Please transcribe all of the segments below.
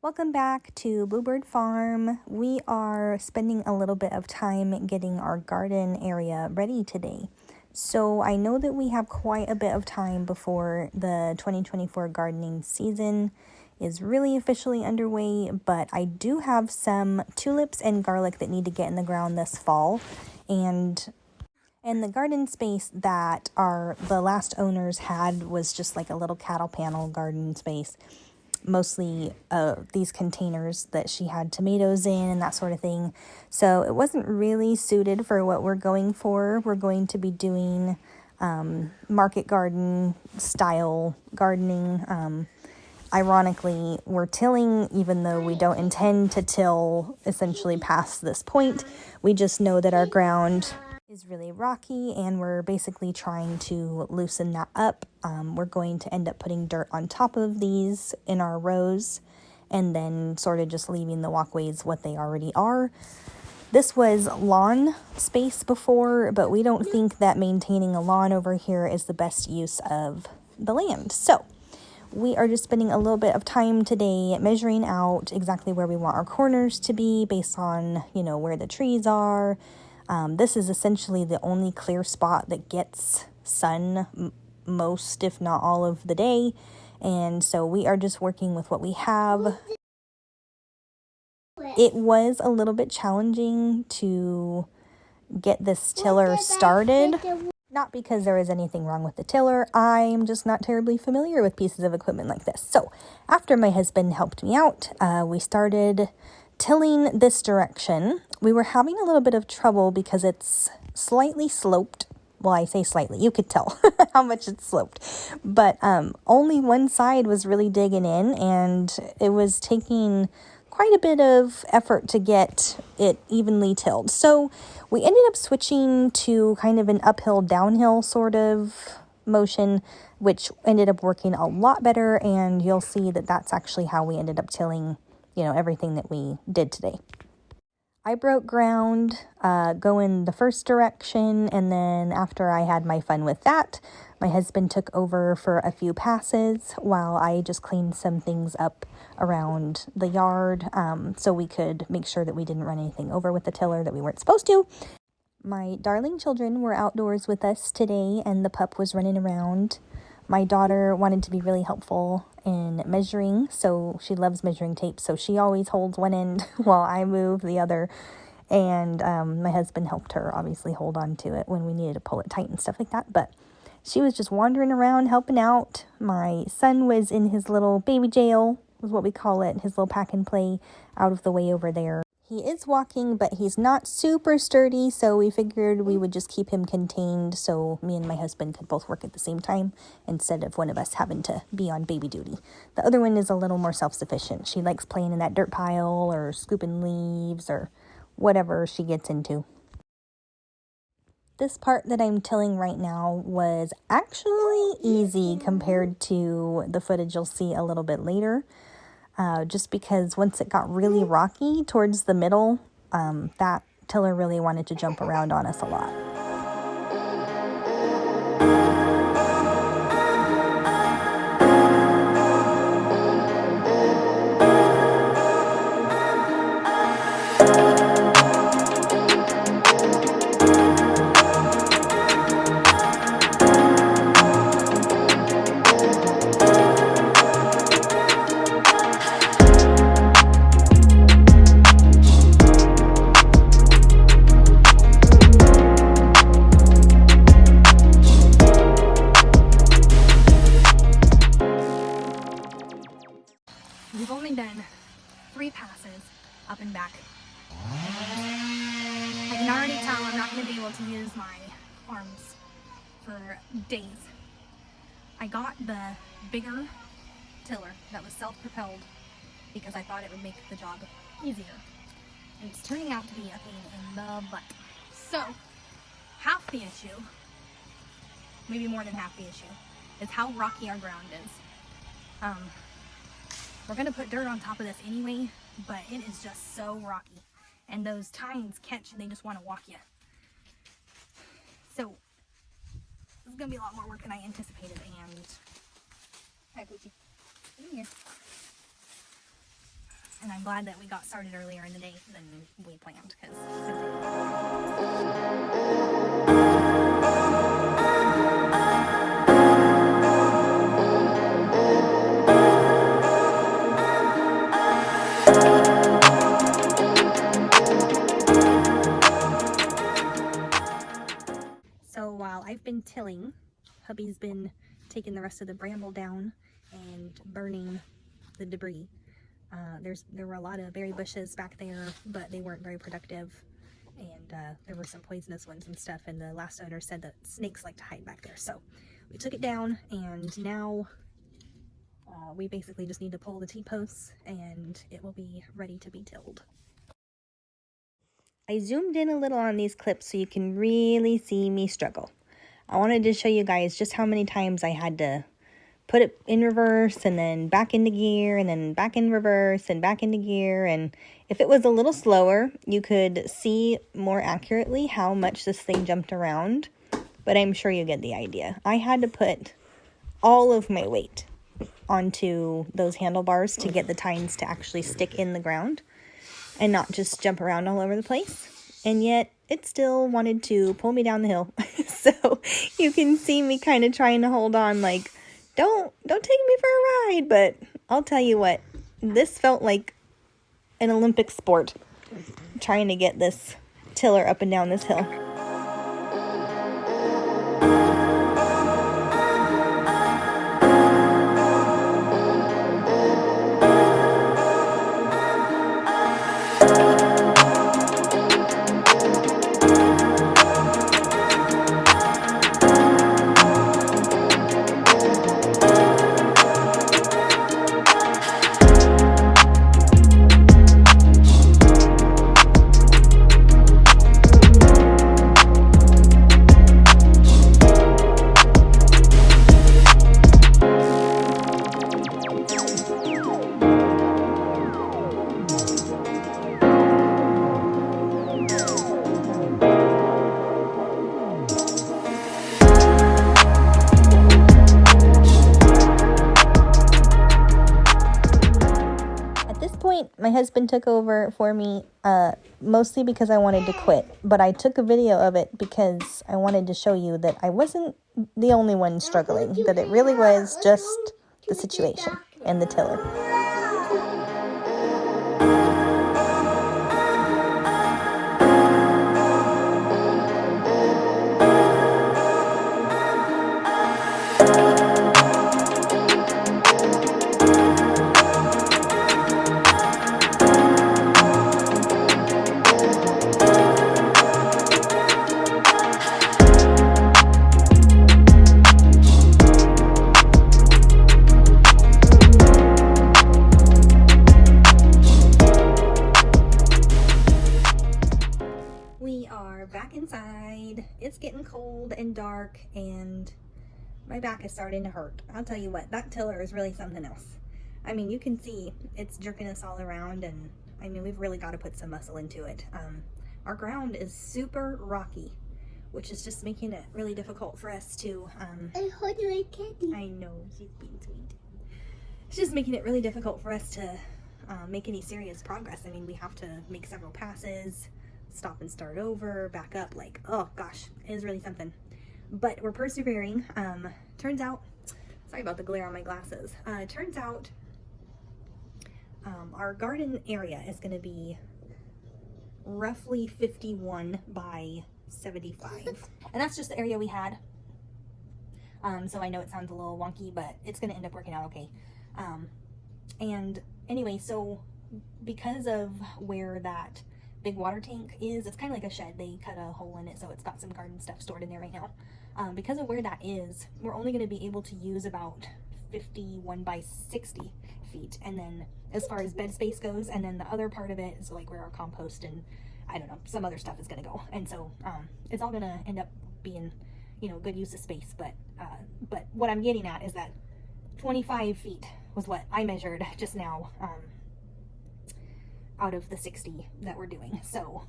Welcome back to Bluebird Farm. We are spending a little bit of time getting our garden area ready today. So I know that we have quite a bit of time before the 2024 gardening season is really officially underway, but I do have some tulips and garlic that need to get in the ground this fall. And the garden space that the last owners had was just like a little cattle panel garden space. Mostly these containers that she had tomatoes in and that sort of thing. So it wasn't really suited for what we're going for. We're going to be doing market garden style gardening. Ironically, we're tilling even though we don't intend to till essentially past this point. We just know that our ground is really rocky and we're basically trying to loosen that up. We're going to end up putting dirt on top of these in our rows and then sort of just leaving the walkways what they already are. This was lawn space before, but we don't think that maintaining a lawn over here is the best use of the land. So we are just spending a little bit of time today measuring out exactly where we want our corners to be based on, where the trees are. This is essentially the only clear spot that gets sun most, if not all of the day. And so we are just working with what we have. It was a little bit challenging to get this tiller started. Not because there is anything wrong with the tiller. I'm just not terribly familiar with pieces of equipment like this. So after my husband helped me out, we started tilling this direction. We were having a little bit of trouble because it's slightly sloped. Well, I say slightly, you could tell how much it's sloped, but only one side was really digging in, and it was taking quite a bit of effort to get it evenly tilled. So we ended up switching to kind of an uphill downhill sort of motion, which ended up working a lot better, and you'll see that that's actually how we ended up tilling everything that we did today. I broke ground going the first direction, and then after I had my fun with that, my husband took over for a few passes while I just cleaned some things up around the yard so we could make sure that we didn't run anything over with the tiller that we weren't supposed to. My darling children were outdoors with us today, and the pup was running around. My daughter wanted to be really helpful in measuring, so she loves measuring tape, so she always holds one end while I move the other. And my husband helped her obviously hold on to it when we needed to pull it tight and stuff like that. But she was just wandering around helping out. My son was in his little baby jail, was what we call it, his little pack and play out of the way over there. He is walking, but he's not super sturdy, so we figured we would just keep him contained so me and my husband could both work at the same time instead of one of us having to be on baby duty. The other one is a little more self-sufficient. She likes playing in that dirt pile or scooping leaves or whatever she gets into. This part that I'm tilling right now was actually easy compared to the footage you'll see a little bit later. Just because once it got really rocky towards the middle, that tiller really wanted to jump around on us a lot. We've only done 3 passes up and back. I can already tell I'm not going to be able to use my arms for days. I got the bigger tiller that was self-propelled because I thought it would make the job easier. And it's turning out to be a pain in the butt. So, half the issue, maybe more than half the issue, is how rocky our ground is. We're going to put dirt on top of this anyway, but it is just so rocky. And those tines catch and they just want to walk you. So, this is going to be a lot more work than I anticipated. And, hi Poochie, get in here. And I'm glad that we got started earlier in the day than we planned, because so while I've been tilling, hubby's been taking the rest of the bramble down and burning the debris. There were a lot of berry bushes back there, but they weren't very productive, and there were some poisonous ones and stuff, and the last owner said that snakes like to hide back there. So we took it down, and now we basically just need to pull the T-posts and it will be ready to be tilled. I zoomed in a little on these clips so you can really see me struggle. I wanted to show you guys just how many times I had to put it in reverse and then back into gear and then back in reverse and back into gear. And if it was a little slower, you could see more accurately how much this thing jumped around, but I'm sure you get the idea. I had to put all of my weight onto those handlebars to get the tines to actually stick in the ground and not just jump around all over the place. And yet it still wanted to pull me down the hill. So you can see me kind of trying to hold on, like, don't take me for a ride. But I'll tell you what, this felt like an Olympic sport, trying to get this tiller up and down this hill. My husband took over for me, mostly because I wanted to quit, but I took a video of it because I wanted to show you that I wasn't the only one struggling, that it really was just the situation and the tiller. Back inside. It's getting cold and dark and my back is starting to hurt. I'll tell you what, that tiller is really something else. I mean, you can see it's jerking us all around, and I mean, we've really got to put some muscle into it. Our ground is super rocky, which is just making it really difficult for us to I hold my kitty. I know, she's being sweet. It's just making it really difficult for us to make any serious progress. I mean, we have to make several passes, stop and start over, back up, like, oh gosh, it is really something. But we're persevering. Turns out, sorry about the glare on my glasses. Turns out our garden area is going to be roughly 51 by 75. And that's just the area we had. So I know it sounds a little wonky, but it's going to end up working out okay. And anyway, so because of where that big water tank is, it's kind of like a shed. They cut a hole in it, so it's got some garden stuff stored in there right now. Because of where that is, we're only going to be able to use about 51 by 60 feet. And then as far as bed space goes, and then the other part of it is like where our compost and I don't know, some other stuff is going to go. And so it's all going to end up being, you know, good use of space. But what I'm getting at is that 25 feet was what I measured just now, out of the 60 that we're doing. So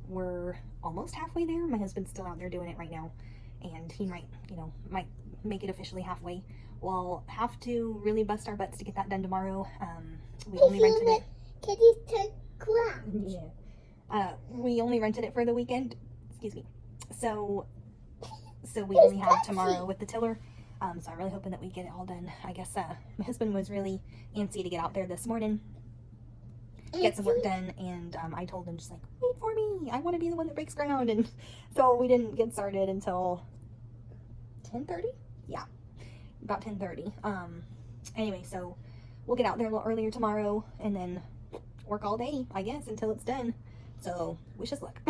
we're almost halfway there. My husband's still out there doing it right now, and he might, you know, might make it officially halfway, we'll have to really bust our butts to get that done tomorrow. We only rented it. Kitty's turn ground. Yeah. We only rented it for the weekend. Excuse me. So we only have tomorrow with the tiller. So I'm really hoping that we get it all done. I guess my husband was really antsy to get out there this morning, get some work done, and I told him just like, wait for me. I want to be the one that breaks ground. And so we didn't get started until 10:30. Yeah, about 10:30. Anyway, so we'll get out there a little earlier tomorrow and then work all day, I guess, until it's done. So wish us luck.